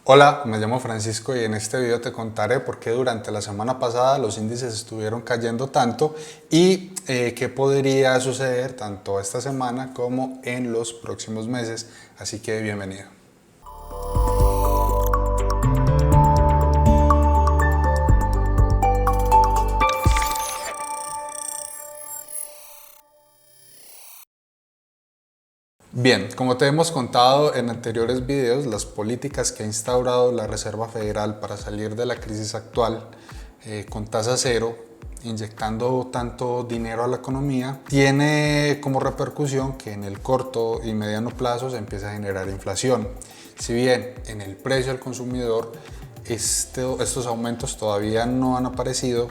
Hola, me llamo Francisco y en este video te contaré por qué durante la semana pasada los índices estuvieron cayendo tanto y qué podría suceder tanto esta semana como en los próximos meses. Así que bienvenido. Bien, como te hemos contado en anteriores videos, las políticas que ha instaurado la Reserva Federal para salir de la crisis actual con tasa cero, inyectando tanto dinero a la economía, tiene como repercusión que en el corto y mediano plazo se empieza a generar inflación. Si bien en el precio al consumidor estos aumentos todavía no han aparecido,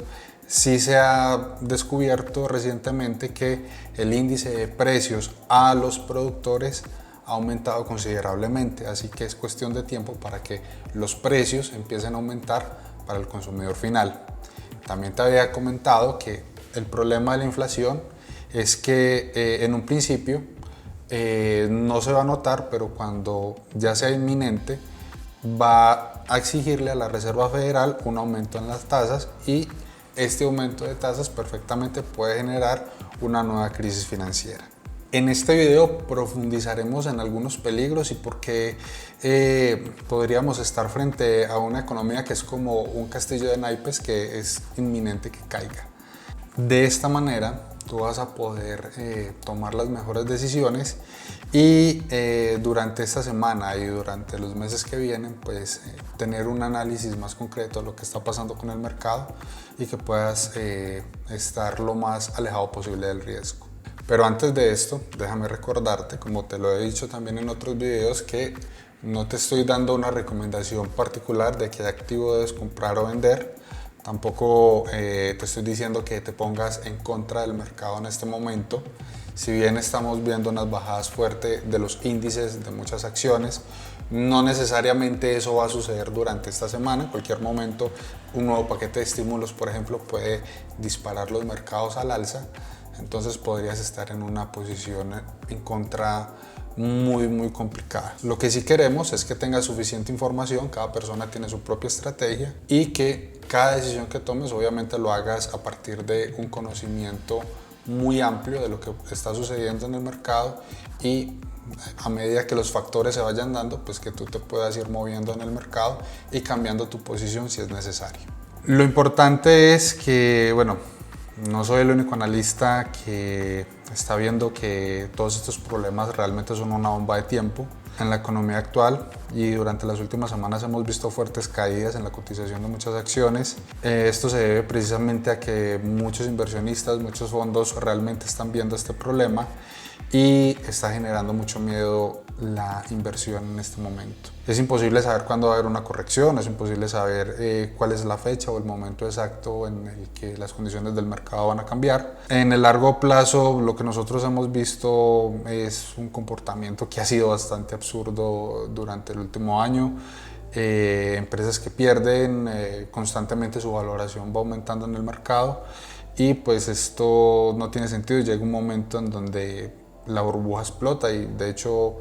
sí se ha descubierto recientemente que el índice de precios a los productores ha aumentado considerablemente, así que es cuestión de tiempo para que los precios empiecen a aumentar para el consumidor final. También te había comentado que el problema de la inflación es que en un principio no se va a notar, pero cuando ya sea inminente va a exigirle a la Reserva Federal un aumento en las tasas y este aumento de tasas perfectamente puede generar una nueva crisis financiera. En este video profundizaremos en algunos peligros y por qué podríamos estar frente a una economía que es como un castillo de naipes que es inminente que caiga. De esta manera tú vas a poder tomar las mejores decisiones y durante esta semana y durante los meses que vienen pues tener un análisis más concreto de lo que está pasando con el mercado y que puedas estar lo más alejado posible del riesgo. Pero antes de esto, déjame recordarte, como te lo he dicho también en otros videos, que no te estoy dando una recomendación particular de qué activo debes comprar o vender. Tampoco te estoy diciendo que te pongas en contra del mercado en este momento. Si bien estamos viendo unas bajadas fuertes de los índices de muchas acciones, no necesariamente eso va a suceder durante esta semana. En cualquier momento un nuevo paquete de estímulos, por ejemplo, puede disparar los mercados al alza. Entonces podrías estar en una posición en contra muy complicada. Lo que sí queremos es que tengas suficiente información, cada persona tiene su propia estrategia y que cada decisión que tomes obviamente lo hagas a partir de un conocimiento muy amplio de lo que está sucediendo en el mercado y a medida que los factores se vayan dando, pues que tú te puedas ir moviendo en el mercado y cambiando tu posición si es necesario. Lo importante es que, bueno, no soy el único analista que está viendo que todos estos problemas realmente son una bomba de tiempo en la economía actual y durante las últimas semanas hemos visto fuertes caídas en la cotización de muchas acciones. Esto se debe precisamente a que muchos inversionistas, muchos fondos realmente están viendo este problema y está generando mucho miedo la inversión en este momento. Es imposible saber cuándo va a haber una corrección, es imposible saber cuál es la fecha o el momento exacto en el que las condiciones del mercado van a cambiar. En el largo plazo, lo que nosotros hemos visto es un comportamiento que ha sido bastante absurdo durante el último año. Empresas que pierden, constantemente su valoración va aumentando en el mercado y pues esto no tiene sentido y llega un momento en donde la burbuja explota y de hecho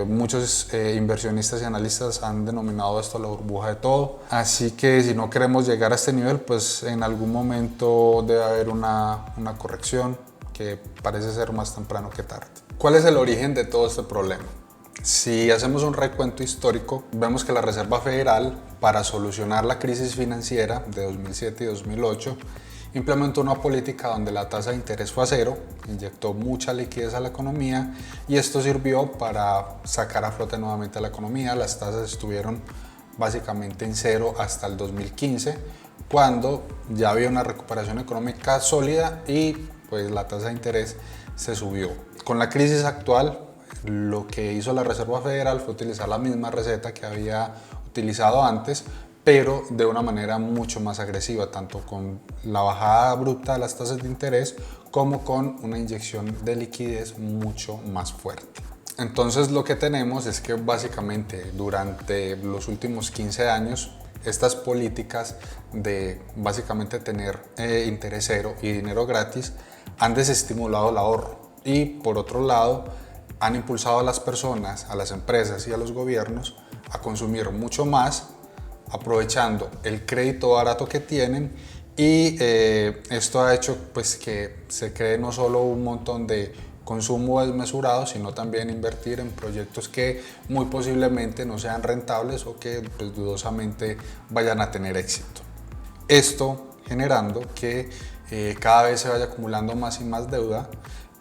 muchos inversionistas y analistas han denominado esto la burbuja de todo. Así que si no queremos llegar a este nivel, pues en algún momento debe haber una corrección que parece ser más temprano que tarde. ¿Cuál es el origen de todo este problema? Si hacemos un recuento histórico, vemos que la Reserva Federal, para solucionar la crisis financiera de 2007 y 2008, implementó una política donde la tasa de interés fue a cero, inyectó mucha liquidez a la economía y esto sirvió para sacar a flote nuevamente a la economía. Las tasas estuvieron básicamente en cero hasta el 2015, cuando ya había una recuperación económica sólida y pues la tasa de interés se subió. Con la crisis actual, lo que hizo la Reserva Federal fue utilizar la misma receta que había utilizado antes, pero de una manera mucho más agresiva, tanto con la bajada abrupta de las tasas de interés como con una inyección de liquidez mucho más fuerte. Entonces lo que tenemos es que básicamente durante los últimos 15 años estas políticas de básicamente tener interés cero y dinero gratis han desestimulado el ahorro y por otro lado han impulsado a las personas, a las empresas y a los gobiernos a consumir mucho más, aprovechando el crédito barato que tienen, y esto ha hecho pues que se cree no solo un montón de consumo desmesurado, sino también invertir en proyectos que muy posiblemente no sean rentables o que pues, dudosamente vayan a tener éxito. Esto generando que cada vez se vaya acumulando más y más deuda,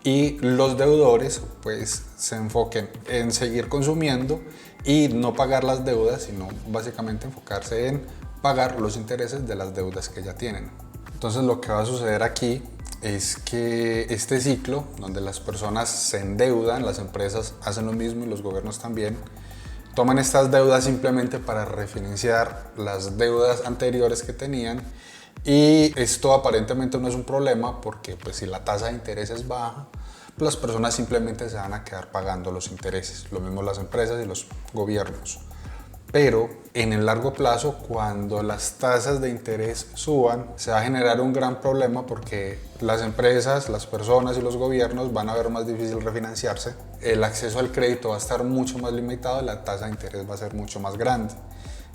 y los deudores pues se enfoquen en seguir consumiendo y no pagar las deudas, sino básicamente enfocarse en pagar los intereses de las deudas que ya tienen. Entonces lo que va a suceder aquí es que este ciclo donde las personas se endeudan, las empresas hacen lo mismo y los gobiernos también, toman estas deudas simplemente para refinanciar las deudas anteriores que tenían, y esto aparentemente no es un problema porque pues si la tasa de interés es baja, las personas simplemente se van a quedar pagando los intereses, lo mismo las empresas y los gobiernos. Pero en el largo plazo, cuando las tasas de interés suban, se va a generar un gran problema porque las empresas, las personas y los gobiernos van a ver más difícil refinanciarse, el acceso al crédito va a estar mucho más limitado y la tasa de interés va a ser mucho más grande.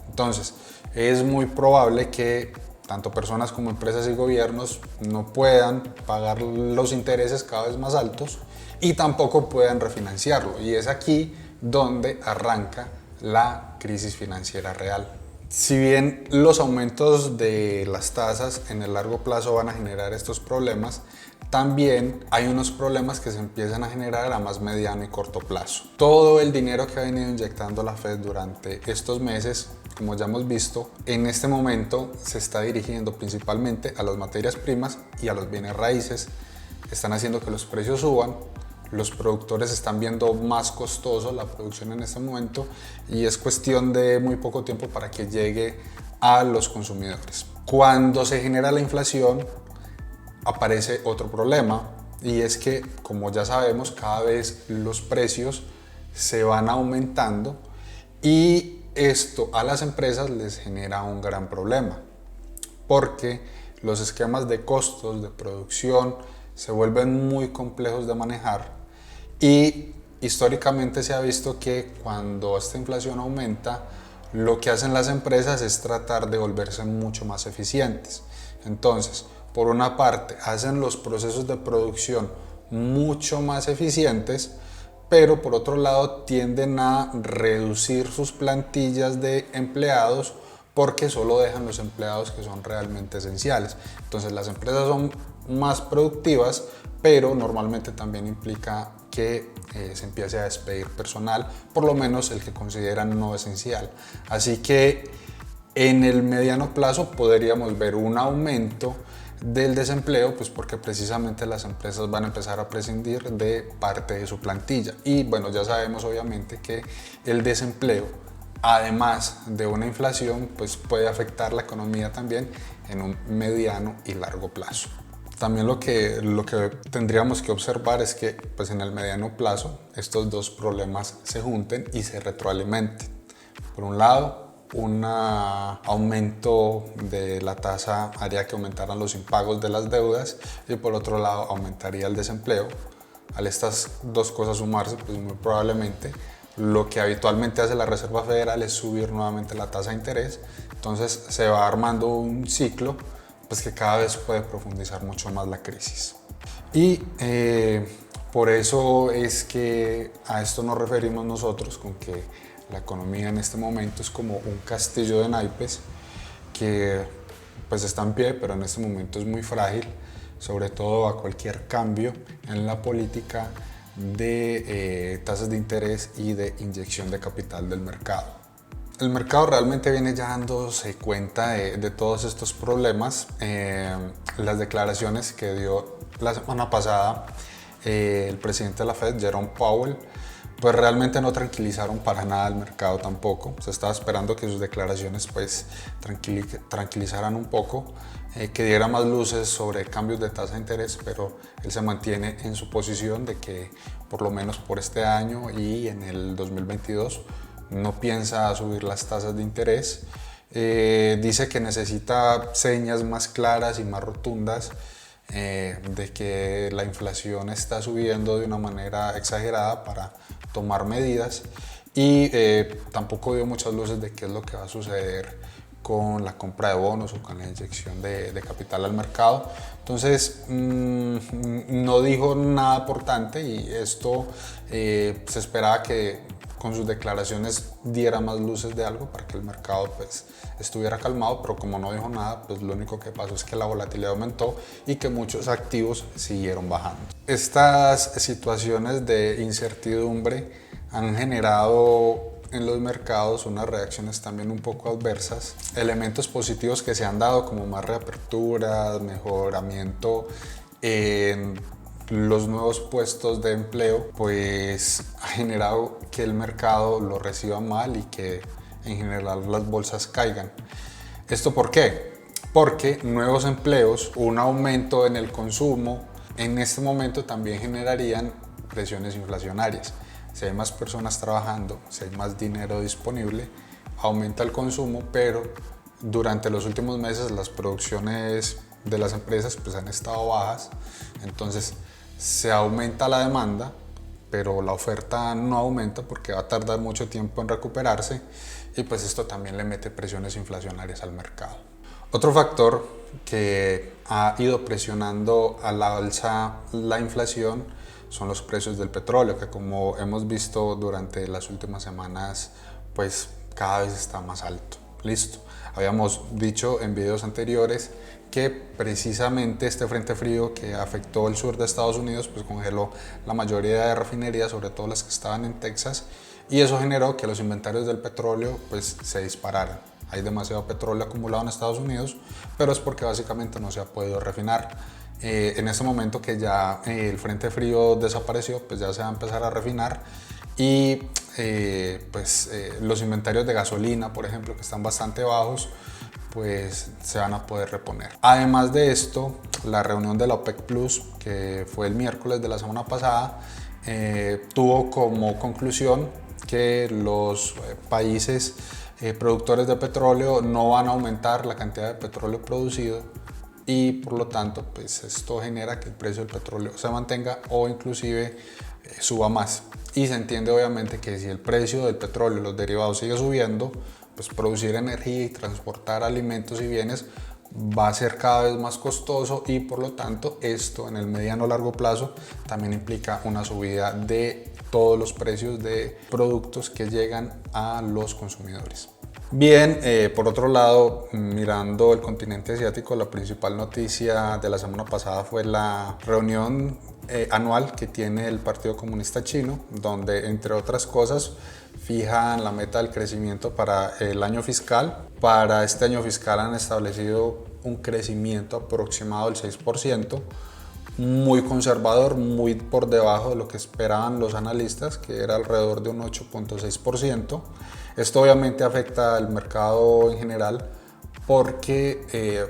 Entonces, es muy probable que tanto personas como empresas y gobiernos no puedan pagar los intereses cada vez más altos y tampoco puedan refinanciarlo. Y es aquí donde arranca la crisis financiera real. Si bien los aumentos de las tasas en el largo plazo van a generar estos problemas, también hay unos problemas que se empiezan a generar a más mediano y corto plazo. Todo el dinero que ha venido inyectando la Fed durante estos meses, como ya hemos visto, en este momento se está dirigiendo principalmente a las materias primas y a los bienes raíces. Están haciendo que los precios suban. Los productores están viendo más costoso la producción en este momento y es cuestión de muy poco tiempo para que llegue a los consumidores. Cuando se genera la inflación, aparece otro problema, y es que, como ya sabemos, cada vez los precios se van aumentando y esto a las empresas les genera un gran problema porque los esquemas de costos de producción se vuelven muy complejos de manejar, y históricamente se ha visto que cuando esta inflación aumenta, lo que hacen las empresas es tratar de volverse mucho más eficientes. Entonces, por una parte, hacen los procesos de producción mucho más eficientes, pero por otro lado tienden a reducir sus plantillas de empleados porque solo dejan los empleados que son realmente esenciales. Entonces las empresas son más productivas, pero normalmente también implica que se empiece a despedir personal, por lo menos el que consideran no esencial. Así que en el mediano plazo podríamos ver un aumento del desempleo, pues porque precisamente las empresas van a empezar a prescindir de parte de su plantilla. Y bueno, ya sabemos obviamente que el desempleo, además de una inflación, pues puede afectar la economía también en un mediano y largo plazo. También lo que tendríamos que observar es que pues en el mediano plazo estos dos problemas se junten y se retroalimenten. Por un lado, un aumento de la tasa haría que aumentaran los impagos de las deudas, y por otro lado aumentaría el desempleo. Al estas dos cosas sumarse, pues muy probablemente lo que habitualmente hace la Reserva Federal es subir nuevamente la tasa de interés. Entonces se va armando un ciclo pues que cada vez puede profundizar mucho más la crisis. Y por eso es que a esto nos referimos nosotros con que la economía en este momento es como un castillo de naipes que pues está en pie, pero en este momento es muy frágil, sobre todo a cualquier cambio en la política de tasas de interés y de inyección de capital del mercado. El mercado realmente viene ya dándose cuenta de todos estos problemas. Las declaraciones que dio la semana pasada el presidente de la Fed, Jerome Powell, pues realmente no tranquilizaron para nada al mercado tampoco. Se estaba esperando que sus declaraciones pues tranquilizaran un poco, que diera más luces sobre cambios de tasa de interés, pero él se mantiene en su posición de que por lo menos por este año y en el 2022 no piensa subir las tasas de interés. Dice que necesita señas más claras y más rotundas de que la inflación está subiendo de una manera exagerada para tomar medidas, y tampoco dio muchas luces de qué es lo que va a suceder con la compra de bonos o con la inyección de capital al mercado. Entonces no dijo nada importante y esto se esperaba que con sus declaraciones diera más luces de algo para que el mercado pues estuviera calmado, pero como no dijo nada, pues lo único que pasó es que la volatilidad aumentó y que muchos activos siguieron bajando. Estas situaciones de incertidumbre han generado en los mercados unas reacciones también un poco adversas, elementos positivos que se han dado como más reaperturas, mejoramiento en los nuevos puestos de empleo, pues ha generado que el mercado lo reciba mal y que en general las bolsas caigan. ¿Esto por qué? Porque nuevos empleos, un aumento en el consumo, en este momento también generarían presiones inflacionarias. Si hay más personas trabajando, si hay más dinero disponible, aumenta el consumo, pero durante los últimos meses las producciones de las empresas pues han estado bajas, entonces se aumenta la demanda, pero la oferta no aumenta porque va a tardar mucho tiempo en recuperarse y pues esto también le mete presiones inflacionarias al mercado. Otro factor que ha ido presionando a la alza la inflación son los precios del petróleo, que como hemos visto durante las últimas semanas, pues cada vez está más alto. Listo. Habíamos dicho en videos anteriores que precisamente este frente frío que afectó el sur de Estados Unidos, pues congeló la mayoría de refinerías, sobre todo las que estaban en Texas, y eso generó que los inventarios del petróleo pues se dispararan. Hay demasiado petróleo acumulado en Estados Unidos, pero es porque básicamente no se ha podido refinar. En este momento que ya el frente frío desapareció, pues ya se va a empezar a refinar y los inventarios de gasolina, por ejemplo, que están bastante bajos, pues se van a poder reponer. Además de esto, la reunión de la OPEC Plus, que fue el miércoles de la semana pasada, tuvo como conclusión que los países productores de petróleo no van a aumentar la cantidad de petróleo producido y por lo tanto pues esto genera que el precio del petróleo se mantenga o inclusive suba más. Y se entiende obviamente que si el precio del petróleo y los derivados sigue subiendo, pues producir energía y transportar alimentos y bienes va a ser cada vez más costoso y por lo tanto esto en el mediano o largo plazo también implica una subida de todos los precios de productos que llegan a los consumidores. Bien, por otro lado, mirando el continente asiático, la principal noticia de la semana pasada fue la reunión anual que tiene el Partido Comunista Chino, donde entre otras cosas fijan la meta del crecimiento para el año fiscal. Para este año fiscal han establecido un crecimiento aproximado del 6%, muy conservador, muy por debajo de lo que esperaban los analistas, que era alrededor de un 8.6%. Esto obviamente afecta al mercado en general porque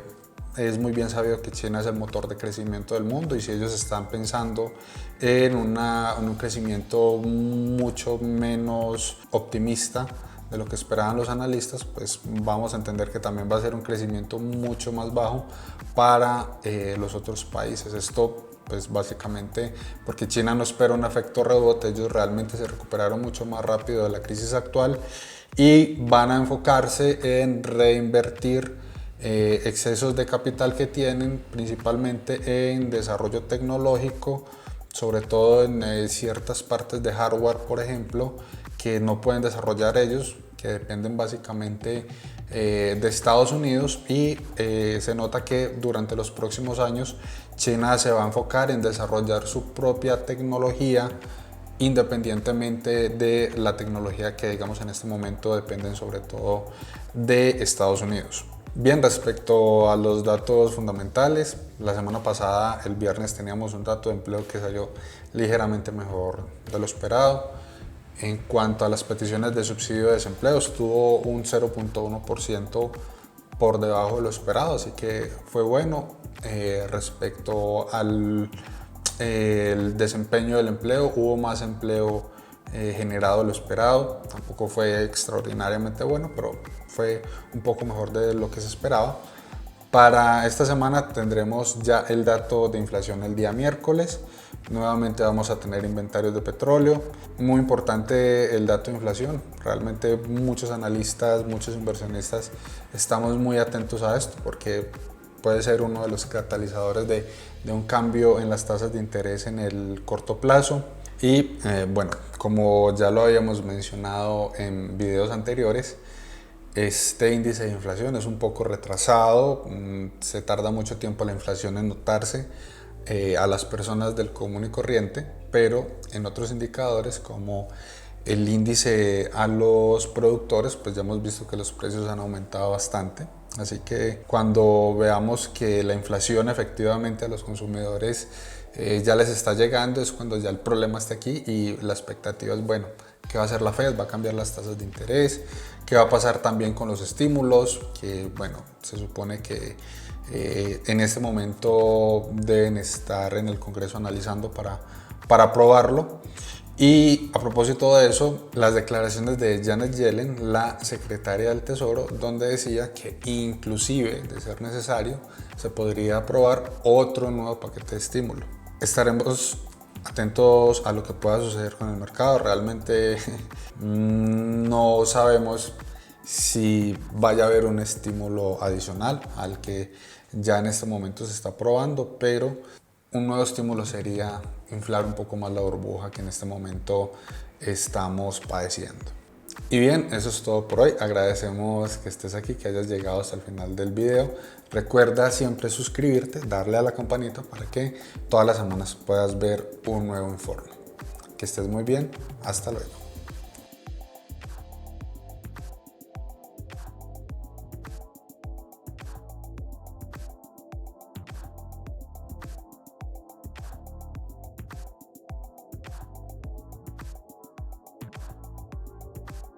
es muy bien sabido que China es el motor de crecimiento del mundo y si ellos están pensando en un crecimiento mucho menos optimista de lo que esperaban los analistas, pues vamos a entender que también va a ser un crecimiento mucho más bajo para los otros países. Esto pues básicamente porque China no espera un efecto rebote, ellos realmente se recuperaron mucho más rápido de la crisis actual y van a enfocarse en reinvertir excesos de capital que tienen principalmente en desarrollo tecnológico, sobre todo en ciertas partes de hardware, por ejemplo, que no pueden desarrollar ellos, que dependen básicamente de Estados Unidos y se nota que durante los próximos años China se va a enfocar en desarrollar su propia tecnología independientemente de la tecnología que digamos en este momento dependen sobre todo de Estados Unidos. Bien, respecto a los datos fundamentales, la semana pasada, el viernes, teníamos un dato de empleo que salió ligeramente mejor de lo esperado. En cuanto a las peticiones de subsidio de desempleo, estuvo un 0.1% por debajo de lo esperado, así que fue bueno. Respecto al el desempeño del empleo, hubo más empleo generado de lo esperado, tampoco fue extraordinariamente bueno, pero fue un poco mejor de lo que se esperaba. Para esta semana tendremos ya el dato de inflación el día miércoles. Nuevamente vamos a tener inventarios de petróleo. Muy importante el dato de inflación. Realmente muchos analistas, muchos inversionistas estamos muy atentos a esto porque puede ser uno de los catalizadores de un cambio en las tasas de interés en el corto plazo. Y bueno, como ya lo habíamos mencionado en videos anteriores, este índice de inflación es un poco retrasado, se tarda mucho tiempo la inflación en notarse a las personas del común y corriente, pero en otros indicadores como el índice a los productores, pues ya hemos visto que los precios han aumentado bastante. Así que cuando veamos que la inflación efectivamente a los consumidores ya les está llegando, es cuando ya el problema está aquí y la expectativa es, bueno, ¿qué va a hacer la Fed? ¿Va a cambiar las tasas de interés? ¿Qué va a pasar también con los estímulos? Que bueno, se supone que en este momento deben estar en el Congreso analizando para aprobarlo. Y a propósito de eso, las declaraciones de Janet Yellen, la secretaria del Tesoro, donde decía que inclusive, de ser necesario, se podría aprobar otro nuevo paquete de estímulo. Estaremos atentos a lo que pueda suceder con el mercado. Realmente no sabemos si vaya a haber un estímulo adicional al que ya en este momento se está aprobando, pero un nuevo estímulo sería inflar un poco más la burbuja que en este momento estamos padeciendo. Y bien, eso es todo por hoy. Agradecemos que estés aquí, que hayas llegado hasta el final del video. Recuerda siempre suscribirte, darle a la campanita para que todas las semanas puedas ver un nuevo informe. Que estés muy bien. Hasta luego.